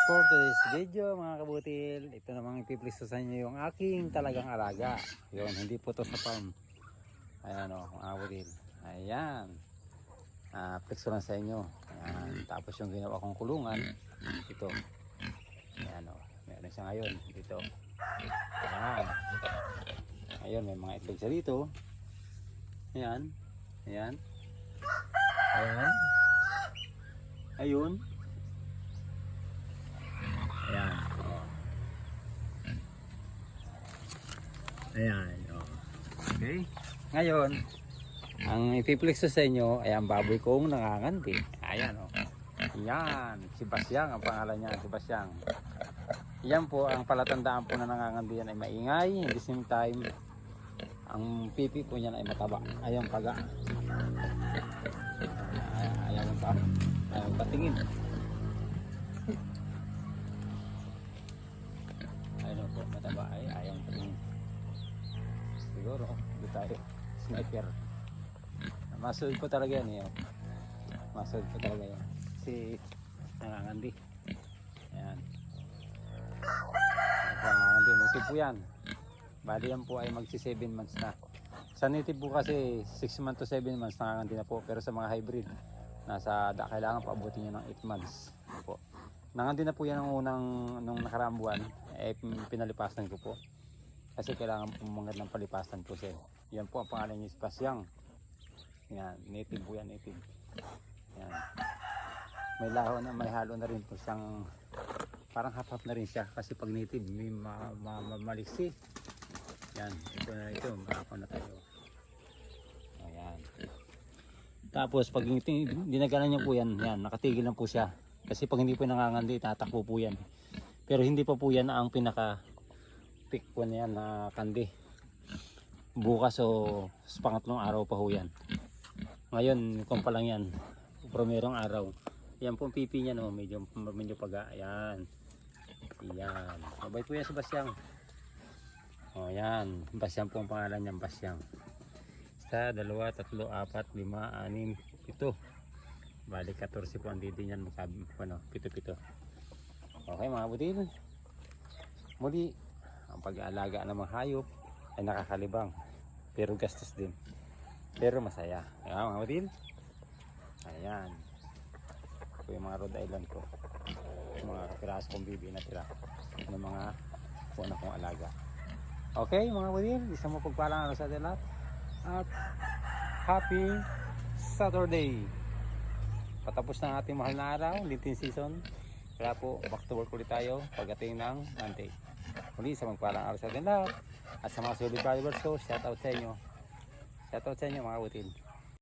For today's video mga kabutil, ito namang ipiplis sa inyo yung aking talagang alaga. Yun, hindi po to sa farm. Ayan o mga kabutil. Ayan. Flex ko lang sa inyo. Ayan. Tapos yung ginawa kong kulungan, ito. Ayan o. Meron siya ngayon dito. Ayan. Ayun, may mga itlog siya dito. Ayan. Ayan. Ayan. Ayun. Ayan. Oh. Ayan. Oh. Okay. Ngayon, ang ipiplex sa inyo ay ang baboy kong nanganganti. Ayan. Oh. Ayan. Si Basyang ang pangalan niya. Si Basyang. Yan po ang palatandaan po na nanganganti yan ay maingay. At the same time, ang pipi po niyan ay mataba. Ayan paga. Ayan pa. Ayan patingin. Ayun po, mataba ay ayaw tingin. Siguro, hindi tayo sniper. Masood po talaga yan eh. Masood po talaga yan. Si nangangandi. Ayan. Nangangandi, native po yan. Bali yan po ay magsi 7 months na. Sa native po kasi 6 months to 7 months nangangandi na po. Pero sa mga hybrid, kailangan pa abutin nyo ng 8 months. Po. Nangangandi na po yan ang unang nung nakaraang buwan. Pinalipasan ko po. Kasi kailangan pumangat ng palipasan po siya. Yan po ang pangalan niya, si Basyang. Yan, native po yan, native. Yan. May laho na, may halo na rin po siyang, parang half-half na rin siya. Kasi pag native, may maliksi. Yan, ito na ito, makakaw na tayo. Ayan. Tapos pag dinagalan niya po yan, yan, nakatigil lang po siya. Kasi pag hindi po nangangandi, tatakbo po yan. Pero hindi pa po yan ang pinaka pick one yan na kandi. Bukas o sa pangatlong araw pa ho yan. Ngayon, kung pa lang yan, primerong araw. Yan po ang pipi niya, no? medyo paga. Ayan. Ayan. Mabait po yan si Basyang. O yan. Basyang po ang pangalan niya, Basyang. 1, 2, 3, 4, 5, 6, 7. Bali 14 po ang didi niyan. Pito-pito. Okay mga butil. Muli, ang pag-aalaga ng mga hayop ay nakakalibang. Pero gastos din. Pero masaya. Ayan mga butil. Ayan. Ito yung mga Rhode Island ko. Yung mga kapiraso kong bibi na tira. Ng mga puno kong alaga. Okay mga butil. Isang mo pagpalang sa atin lahat. At happy Saturday. Patapos ng ating mahal na araw. Lintin season. Kaya po, back to work ulit tayo pagdating ng Monday. Muli sa magpalang araw sa atin lahat. At sa mga solid followers ko, shout out sa inyo. Shout out sa inyo mga butil.